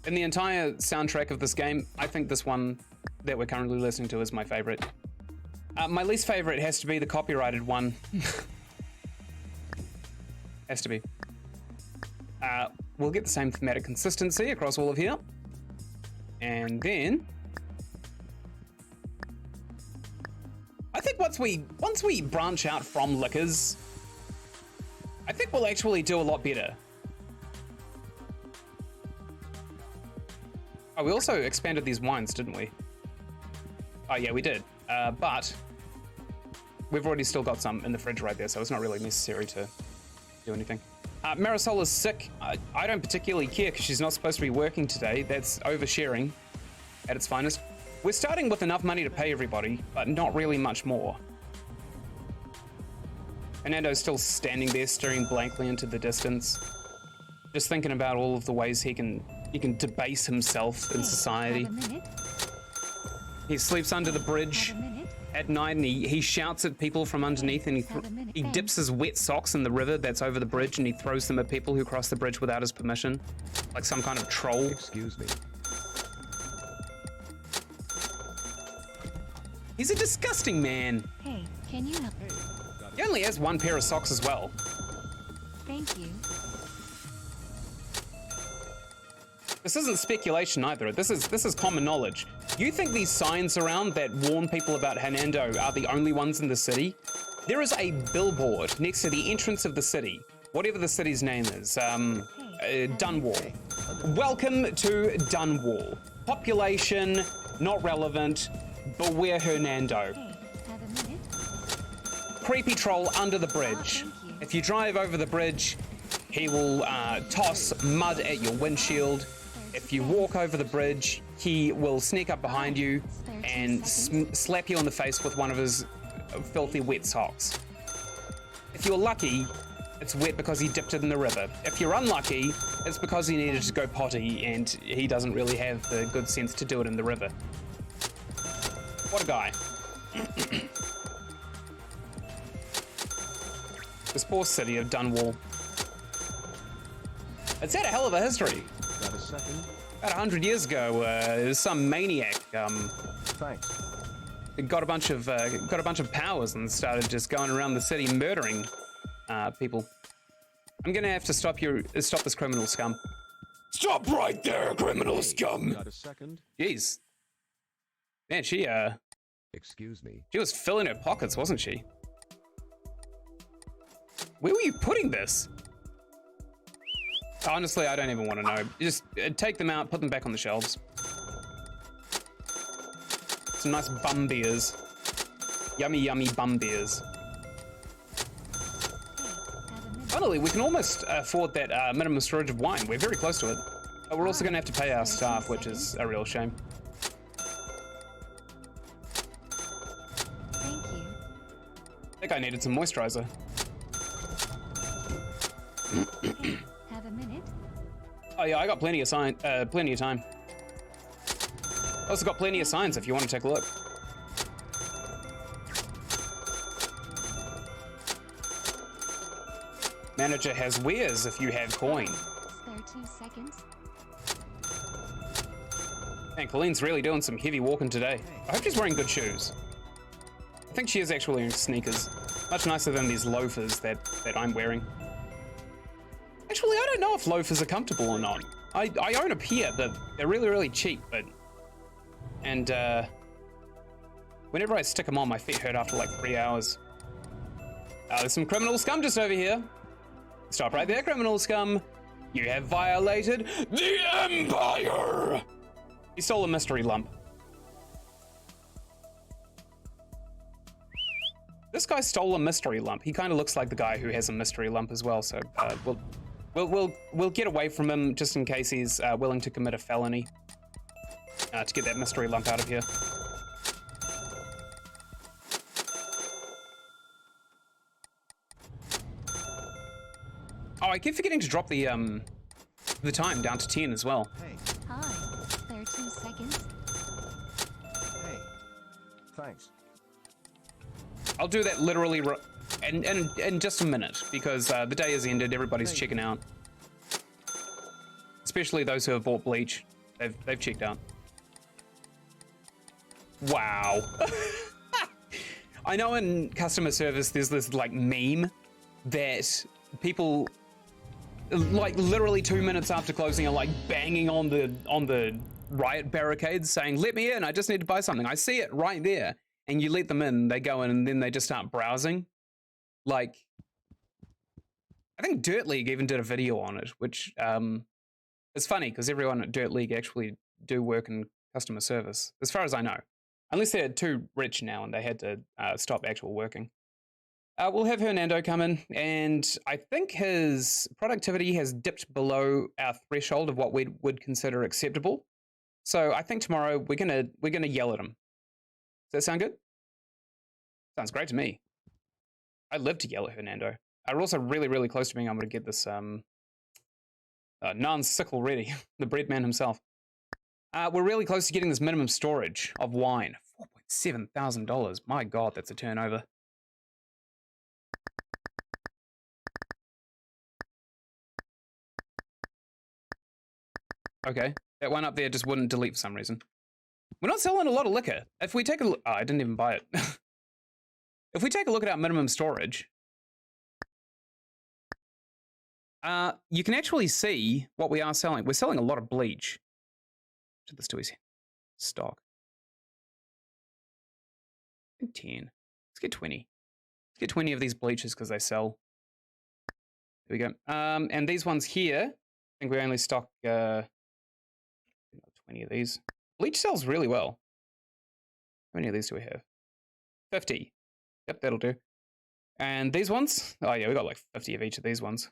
In the entire soundtrack of this game, I think this one that we're currently listening to is my favorite. My least favorite has to be the copyrighted one. Has to be. We'll get the same thematic consistency across all of here. And then... I think once we branch out from liquors, I think we'll actually do a lot better. Oh, we also expanded these wines, didn't we? Oh yeah, we did. But we've already still got some in the fridge right there, so it's not really necessary to do anything. Marisol is sick. I don't particularly care because she's not supposed to be working today. That's oversharing at its finest. We're starting with enough money to pay everybody, but not really much more. Hernando's still standing there staring blankly into the distance, just thinking about all of the ways he can debase himself in society. He sleeps under the bridge at night and he shouts at people from underneath, and he dips his wet socks in the river that's over the bridge and he throws them at people who cross the bridge without his permission, like some kind of troll. Excuse me. He's a disgusting man. Hey, can you help? He only has 1 pair of socks as well. Thank you. This isn't speculation either. This is common knowledge. You think these signs around that warn people about Hernando are the only ones in the city? There is a billboard next to the entrance of the city, whatever the city's name is, Dunwall. Welcome to Dunwall. Population, not relevant, beware Hernando. Hey, have a minute? Creepy troll under the bridge. thank you. If you drive over the bridge, he will toss mud at your windshield. If you walk over the bridge, he will sneak up behind you and slap you on the face with one of his filthy wet socks. If you're lucky, it's wet because he dipped it in the river. If you're unlucky, it's because he needed to go potty and he doesn't really have the good sense to do it in the river. What a guy. This poor city of Dunwall. It's had a hell of a history. Got a second? About 100 years ago, there was some maniac Thanks. got a bunch of powers and started just going around the city murdering people. I'm gonna have to stop this criminal scum. Stop right there, criminal scum! Got a second? Jeez, man, she Excuse me. was filling her pockets, wasn't she? Where were you putting this? Honestly, I don't even want to know. Just take them out, put them back on the shelves. Some nice bum beers. Yummy, yummy bum beers. finally, we can almost afford that minimum storage of wine. We're very close to it. But we're also going to have to pay our staff, which is a real shame. Thank you. I think I needed some moisturizer. Hey, have a minute? Oh yeah, I got plenty of time. Also got plenty of signs if you want to take a look. Manager has wares if you have coin. Spare 2 seconds. Man, Colleen's really doing some heavy walking today. I hope she's wearing good shoes. I think she is actually wearing sneakers. Much nicer than these loafers that I'm wearing. Actually, I don't know if loafers are comfortable or not. I own a pair, but they're really, really cheap, and whenever I stick them on, my feet hurt after like 3 hours. There's some criminal scum just over here. Stop right there, criminal scum. You have violated The Empire! He stole a mystery lump. This guy stole a mystery lump. He kind of looks like the guy who has a mystery lump as well, so we'll get away from him just in case he's willing to commit a felony to get that mystery lump out of here. Oh, I keep forgetting to drop the time down to 10 as well. Hey, Hi. Spare 2 seconds. hey. Thanks. I'll do that literally in just a minute because the day has ended. Everybody's checking out, especially those who have bought bleach. They've checked out. Wow. I know in customer service there's this like meme that people like literally 2 minutes after closing are like banging on the riot barricades saying, "Let me in, I just need to buy something." I see it right there. And you let them in, they go in, and then they just start browsing. Like, I think Dirt League even did a video on it, which is funny because everyone at Dirt League actually do work in customer service, as far as I know. Unless they're too rich now and they had to stop actual working. We'll have Hernando come in, and I think his productivity has dipped below our threshold of what we would consider acceptable. So I think tomorrow we're gonna yell at him. Does that sound good? Sounds great to me. I'd love to yell at Hernando. We're also really, really close to being able to get this Nan's sickle ready, the bread man himself. We're really close to getting this minimum storage of wine. $4,700. My God, that's a turnover. Okay, that one up there just wouldn't delete for some reason. We're not selling a lot of liquor. If we take a look, oh, I didn't even buy it. If we take a look at our minimum storage, you can actually see what we are selling. We're selling a lot of bleach. What did this do his stock? 10. Let's get 20. Let's get 20 of these bleaches because they sell. There we go. And these ones here, I think we only stock 20 of these. Bleach sells really well. How many of these do we have? 50. Yep, that'll do. And these ones? Oh yeah, we got like 50 of each of these ones.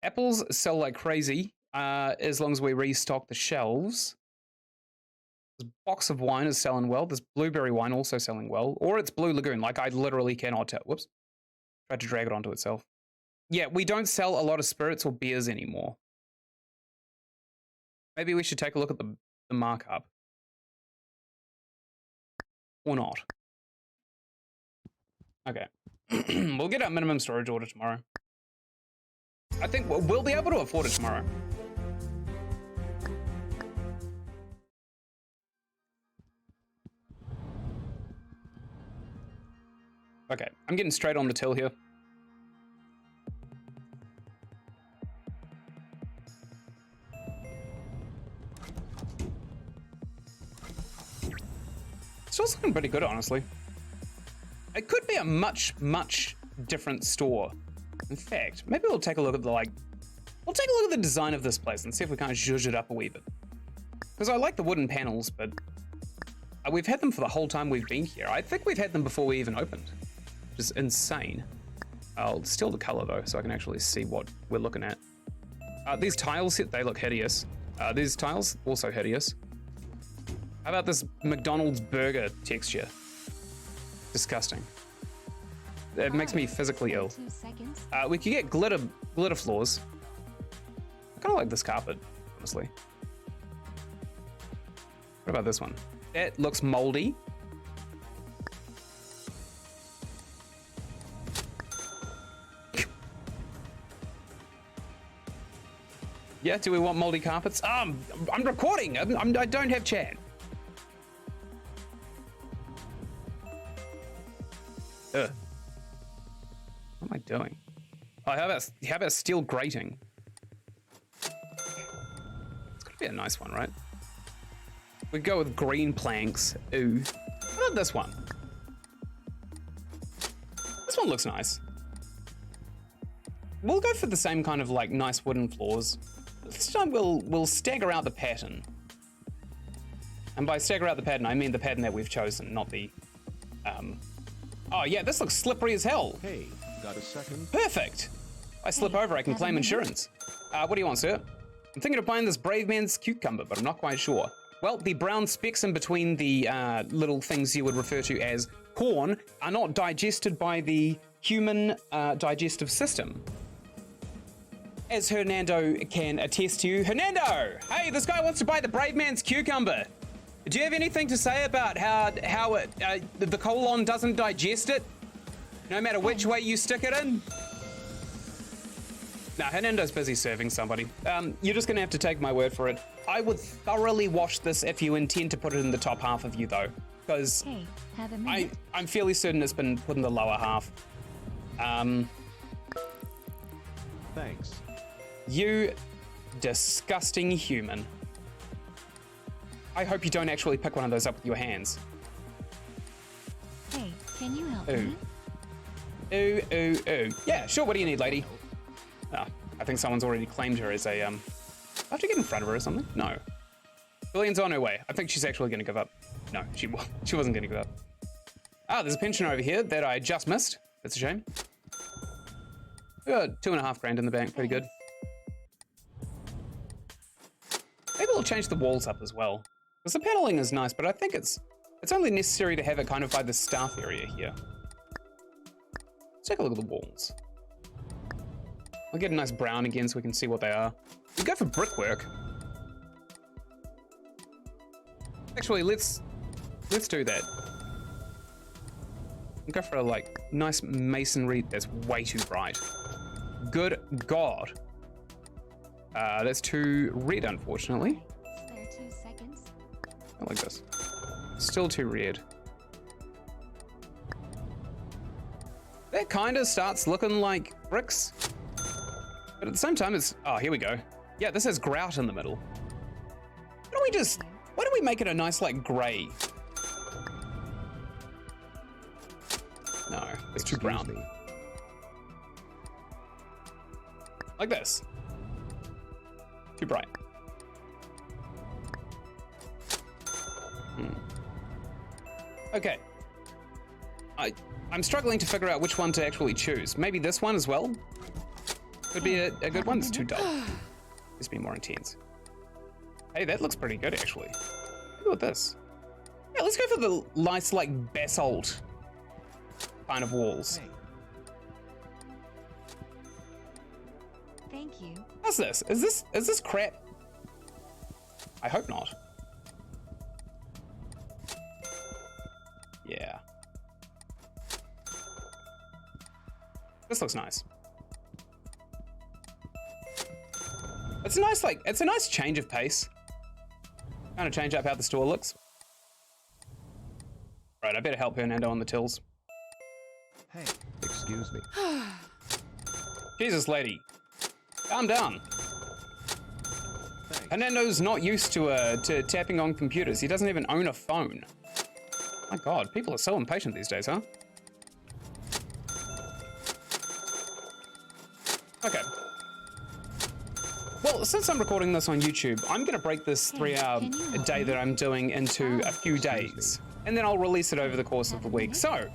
Apples sell like crazy as long as we restock the shelves. This box of wine is selling well. This blueberry wine also selling well. Or it's Blue Lagoon. Like I literally cannot tell. Whoops. Tried to drag it onto itself. Yeah, we don't sell a lot of spirits or beers anymore. Maybe we should take a look at the markup. Or not. Okay. We'll get our minimum storage order tomorrow. I think we'll be able to afford it tomorrow. Okay, I'm getting straight on the till here. Store's looking pretty good, honestly. It could be a much, much different store. In fact, maybe we'll take a look at we'll take a look at the design of this place and see if we can't zhuzh it up a wee bit. Because I like the wooden panels, but we've had them for the whole time we've been here. I think we've had them before we even opened, which is insane. I'll steal the color though, so I can actually see what we're looking at. These tiles, they look hideous. These tiles, also hideous. How about this McDonald's burger texture? Disgusting. It makes me physically ill. 2 seconds. We could get glitter floors. I kind of like this carpet, honestly. What about this one? That looks moldy. Yeah, do we want moldy carpets? I'm recording. I don't have chat. Ugh. What am I doing? Oh, how about steel grating? It's gotta be a nice one, right? We go with green planks. Ooh. What about this one? This one looks nice. We'll go for the same kind of like nice wooden floors. This time we'll stagger out the pattern. And by stagger out the pattern, I mean the pattern that we've chosen, not the Oh yeah, this looks slippery as hell. Hey, got a second? Perfect. If I slip over, I can claim insurance. What do you want, sir? I'm thinking of buying this brave man's cucumber, but I'm not quite sure. Well, the brown specks in between the little things you would refer to as corn are not digested by the human digestive system. As Hernando can attest to you. Hernando! Hey, this guy wants to buy the brave man's cucumber. Do you have anything to say about how the colon doesn't digest it? No matter which way you stick it in? Nah, Hernando's busy serving somebody. You're just gonna have to take my word for it. I would thoroughly wash this if you intend to put it in the top half of you though, because Hey, have a minute. I'm fairly certain it's been put in the lower half. Thanks. You disgusting human. I hope you don't actually pick one of those up with your hands. Hey, can you help Ooh. me? Ooh, ooh, ooh. Yeah, sure, what do you need, lady? Oh, I think someone's already claimed her as a, I have to get in front of her or something? No. Julian's on her way. I think she's actually gonna give up. No, she wasn't gonna give up. Ah, there's a pension over here that I just missed. That's a shame. We got 2.5 grand in the bank, pretty good. Maybe we'll change the walls up as well. Because the paneling is nice, but I think it's only necessary to have it kind of by the staff area here. Let's take a look at the walls. I'll get a nice brown again so we can see what they are. We go for brickwork. Actually, let's do that. We'll go for a like nice masonry that's way too bright. Good God. That's too red, unfortunately. Spare 2 seconds. I like this. Still too red. That kind of starts looking like bricks. But at the same time, it's... Oh, here we go. Yeah, this has grout in the middle. Why don't we make it a nice, like, gray? No, it's too brown. Me. Like this. Too bright. Okay. I'm struggling to figure out which one to actually choose. Maybe this one as well? Could be a good one. It's too dull. This be more intense. Hey, that looks pretty good actually. Look at this. Yeah, let's go for the nice like basalt kind of walls. Hey, Thank you. How's this? Is this crap? I hope not. Yeah. This looks nice. It's a nice change of pace. Kind of change up how the store looks. Right, I better help Hernando on the tills. hey, excuse me. Jesus, lady. Calm down. Thanks. Hernando's not used to tapping on computers. He doesn't even own a phone. My God, people are so impatient these days, huh? Okay. Well, since I'm recording this on YouTube, I'm going to break this 3-hour can you help day me? that I'm doing into a few days. And then I'll release it over the course of the week. So,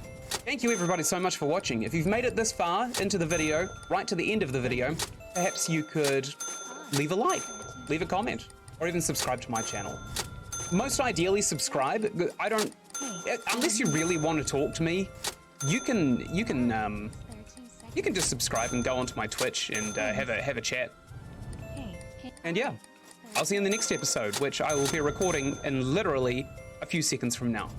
Thank you everybody so much for watching. If you've made it this far into the video, right to the end of the video, perhaps you could leave a like, leave a comment, or even subscribe to my channel. Most ideally subscribe. I don't, unless you really want to talk to me, you can just subscribe and go onto my Twitch and have a chat. And yeah, I'll see you in the next episode, which I will be recording in literally a few seconds from now.